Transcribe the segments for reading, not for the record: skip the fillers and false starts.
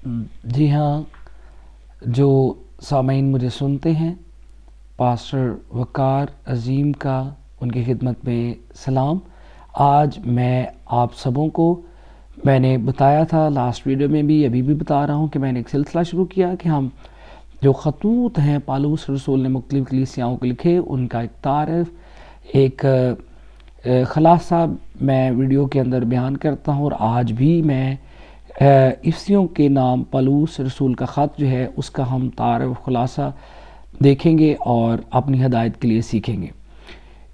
جی ہاں، جو سامعین مجھے سنتے ہیں، پاسٹر وقار عظیم کا ان کی خدمت میں سلام۔ آج میں آپ سبوں کو، میں نے بتایا تھا لاسٹ ویڈیو میں بھی، ابھی بھی بتا رہا ہوں کہ میں نے ایک سلسلہ شروع کیا کہ ہم جو خطوط ہیں پالوس رسول نے مختلف کلیسیاؤں کو لکھے، ان کا ایک تعارف، ایک خلاصہ میں ویڈیو کے اندر بیان کرتا ہوں۔ اور آج بھی میں افسیوں کے نام پالوس رسول کا خط جو ہے اس کا ہم تعارف خلاصہ دیکھیں گے اور اپنی ہدایت کے لیے سیکھیں گے۔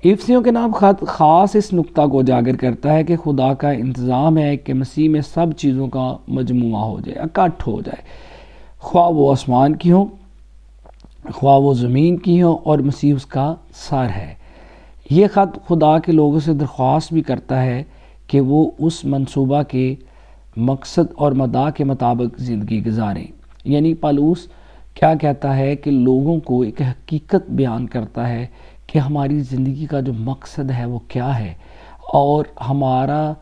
افسیوں کے نام خط خاص اس نقطہ کو اجاگر کرتا ہے کہ خدا کا انتظام ہے کہ مسیح میں سب چیزوں کا مجموعہ ہو جائے، اکٹھ ہو جائے، خواہ وہ آسمان کی ہوں، خواہ وہ زمین کی ہوں، اور مسیح اس کا سر ہے۔ یہ خط خدا کے لوگوں سے درخواست بھی کرتا ہے کہ وہ اس منصوبہ کے مقصد اور مدعا کے مطابق زندگی گزاریں۔ یعنی پالوس کیا کہتا ہے کہ لوگوں کو ایک حقیقت بیان کرتا ہے کہ ہماری زندگی کا جو مقصد ہے وہ کیا ہے، اور ہمارا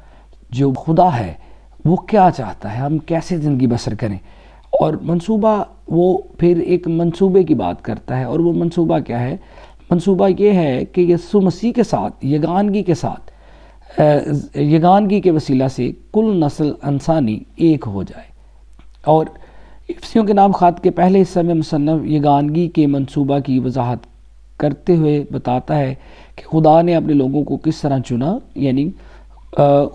جو خدا ہے وہ کیا چاہتا ہے، ہم کیسے زندگی بسر کریں۔ اور منصوبہ، وہ پھر ایک منصوبے کی بات کرتا ہے، اور وہ منصوبہ کیا ہے؟ منصوبہ یہ ہے کہ یسوع مسیح کے ساتھ، یگانگی کے ساتھ، یگانگی کے وسیلہ سے کل نسل انسانی ایک ہو جائے۔ اور افسیوں کے نام خط کے پہلے حصے میں مصنف یگانگی کے منصوبہ کی وضاحت کرتے ہوئے بتاتا ہے کہ خدا نے اپنے لوگوں کو کس طرح چنا، یعنی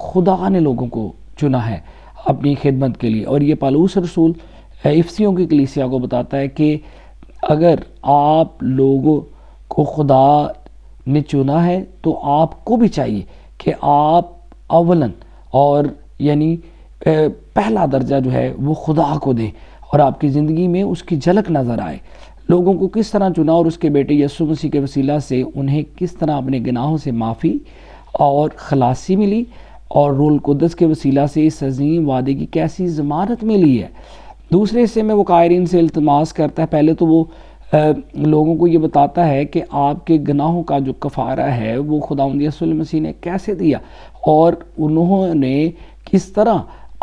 خدا نے لوگوں کو چنا ہے اپنی خدمت کے لیے۔ اور یہ پالوس رسول افسیوں کی کلیسیا کو بتاتا ہے کہ اگر آپ لوگوں کو خدا نے چنا ہے تو آپ کو بھی چاہیے کہ آپ اولاً اور یعنی پہلا درجہ جو ہے وہ خدا کو دیں، اور آپ کی زندگی میں اس کی جھلک نظر آئے۔ لوگوں کو کس طرح چنا اور اس کے بیٹے یسوع مسیح کے وسیلہ سے انہیں کس طرح اپنے گناہوں سے معافی اور خلاصی ملی، اور روح القدس کے وسیلہ سے اس عظیم وعدے کی کیسی ضمانت ملی ہے۔ دوسرے حصے میں وہ قائرین سے التماس کرتا ہے، پہلے تو وہ لوگوں کو یہ بتاتا ہے کہ آپ کے گناہوں کا جو کفارہ ہے وہ خداوند یسوع مسیح نے کیسے دیا، اور انہوں نے کس طرح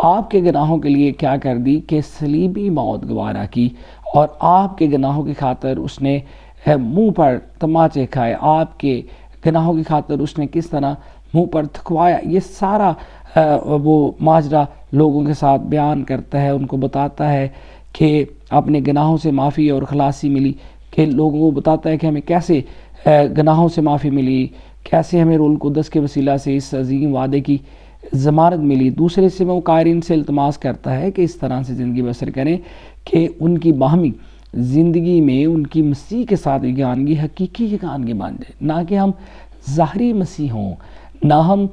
آپ کے گناہوں کے لیے کیا کر دی کہ صلیبی موت گوارا کی، اور آپ کے گناہوں کی خاطر اس نے منہ پر تماچے کھائے، آپ کے گناہوں کی خاطر اس نے کس طرح منہ پر تھکوایا۔ یہ سارا وہ ماجرا لوگوں کے ساتھ بیان کرتا ہے، ان کو بتاتا ہے کہ اپنے گناہوں سے معافی اور خلاصی ملی، کہ لوگوں کو بتاتا ہے کہ ہمیں کیسے گناہوں سے معافی ملی، کیسے ہمیں روح القدس کے وسیلہ سے اس عظیم وعدے کی ضمانت ملی۔ دوسرے سے وہ قائرین سے التماس کرتا ہے کہ اس طرح سے زندگی بسر کریں کہ ان کی باہمی زندگی میں ان کی مسیح کے ساتھ یگانگی حقیقی یگانگی بن جائے، نہ کہ ہم ظاہری مسیح ہوں، نہ ہم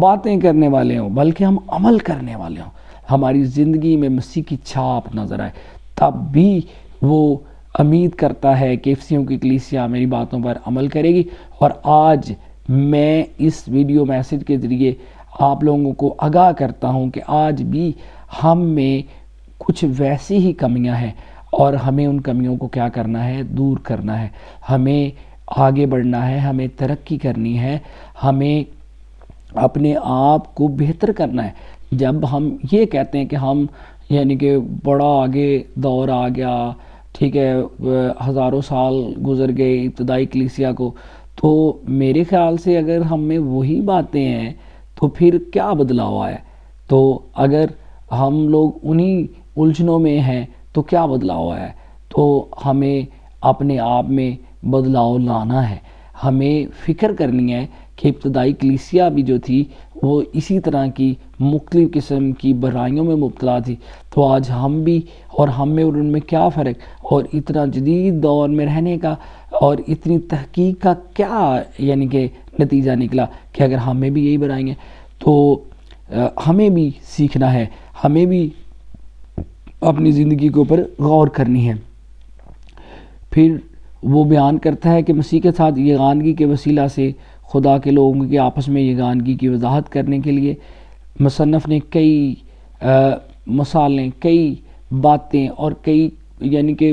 باتیں کرنے والے ہوں، بلکہ ہم عمل کرنے والے ہوں، ہماری زندگی میں مسیح کی چھاپ نظر آئے۔ تب بھی وہ امید کرتا ہے کہ افسیوں کی کلیسیا میری باتوں پر عمل کرے گی۔ اور آج میں اس ویڈیو میسج کے ذریعے آپ لوگوں کو آگاہ کرتا ہوں کہ آج بھی ہم میں کچھ ویسی ہی کمیاں ہیں، اور ہمیں ان کمیوں کو کیا کرنا ہے؟ دور کرنا ہے، ہمیں آگے بڑھنا ہے، ہمیں ترقی کرنی ہے، ہمیں اپنے آپ کو بہتر کرنا ہے۔ جب ہم یہ کہتے ہیں کہ ہم یعنی کہ بڑا آگے دور آ گیا، ٹھیک ہے، ہزاروں سال گزر گئے ابتدائی کلیسیا کو، تو میرے خیال سے اگر ہم میں وہی باتیں ہیں تو پھر کیا بدلاؤ آیا؟ تو اگر ہم لوگ انہی الجھنوں میں ہیں تو کیا بدلاؤ آیا ہے؟ تو ہمیں اپنے آپ میں بدلاؤ لانا ہے، ہمیں فکر کرنی ہے کہ ابتدائی کلیسیا بھی جو تھی وہ اسی طرح کی مختلف قسم کی برائیوں میں مبتلا تھی، تو آج ہم بھی، اور ہم میں اور ان میں کیا فرق، اور اتنا جدید دور میں رہنے کا اور اتنی تحقیق کا کیا یعنی کہ نتیجہ نکلا کہ اگر ہمیں بھی یہی برائیں ہیں تو ہمیں بھی سیکھنا ہے، ہمیں بھی اپنی زندگی کے اوپر غور کرنی ہے۔ پھر وہ بیان کرتا ہے کہ مسیح کے ساتھ یگانگی کے وسیلہ سے خدا کے لوگوں کے آپس میں یگانگی کی وضاحت کرنے کے لیے مصنف نے کئی مثالیں، کئی باتیں اور کئی یعنی کہ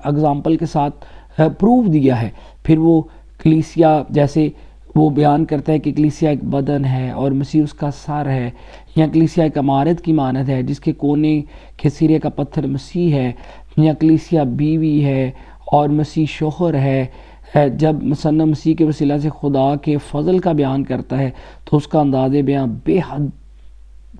اگزامپل کے ساتھ پروف دیا ہے۔ پھر وہ کلیسیا جیسے وہ بیان کرتا ہے کہ کلیسیا ایک بدن ہے اور مسیح اس کا سر ہے، یا کلیسیا ایک عمارت کی مانند ہے جس کے کونے کے سرے کا پتھر مسیح ہے، یا کلیسیا بیوی ہے اور مسیح شوہر ہے۔ جب مصنف مسیح کے وسیلہ سے خدا کے فضل کا بیان کرتا ہے تو اس کا انداز بیان بے حد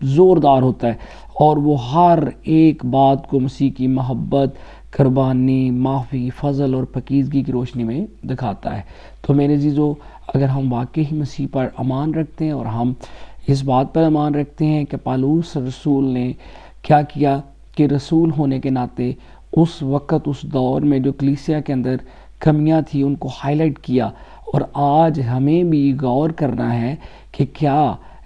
زوردار ہوتا ہے، اور وہ ہر ایک بات کو مسیح کی محبت، قربانی، معافی، فضل اور پاکیزگی کی روشنی میں دکھاتا ہے۔ تو میرے عزیزو، اگر ہم واقعی مسیح پر ایمان رکھتے ہیں اور ہم اس بات پر ایمان رکھتے ہیں کہ پالوس رسول نے کیا کیا کہ رسول ہونے کے ناطے اس وقت، اس دور میں جو کلیسیا کے اندر کمیاں تھی ان کو ہائی لائٹ کیا، اور آج ہمیں بھی غور کرنا ہے کہ کیا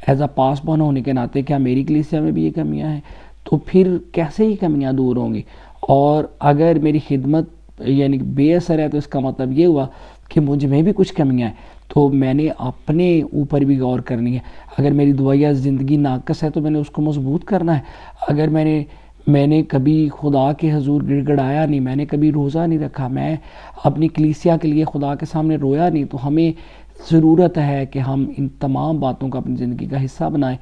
ایز اے پاسبان ہونے کے ناطے کیا میری کلیسیا میں بھی یہ کمیاں ہیں، تو پھر کیسے یہ کمیاں دور ہوں گی؟ اور اگر میری خدمت یعنی بے اثر ہے تو اس کا مطلب یہ ہوا کہ مجھ میں بھی کچھ کمیاں ہیں، تو میں نے اپنے اوپر بھی غور کرنی ہے۔ اگر میری دعائیہ زندگی ناقص ہے تو میں نے اس کو مضبوط کرنا ہے۔ اگر میں نے کبھی خدا کے حضور گڑ گڑایا نہیں، میں نے کبھی روزہ نہیں رکھا، میں اپنی کلیسیا کے لیے خدا کے سامنے رویا نہیں، تو ہمیں ضرورت ہے کہ ہم ان تمام باتوں کو اپنی زندگی کا حصہ بنائیں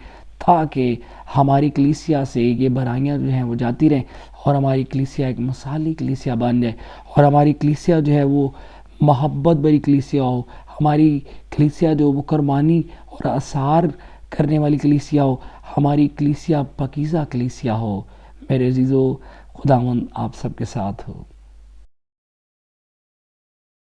تاکہ ہماری کلیسیا سے یہ برائیاں جو ہیں وہ جاتی رہیں، اور ہماری کلیسیا ایک مثالی کلیسیا بن جائے، اور ہماری کلیسیا جو ہے وہ محبت بری کلیسیا ہو، ہماری کلیسیا جو وہ قربانی اور اثار کرنے والی کلیسیا ہو، ہماری کلیسیا پاکیزہ کلیسیا ہو۔ میرے عزیزو، خداوند آپ سب کے ساتھ ہو۔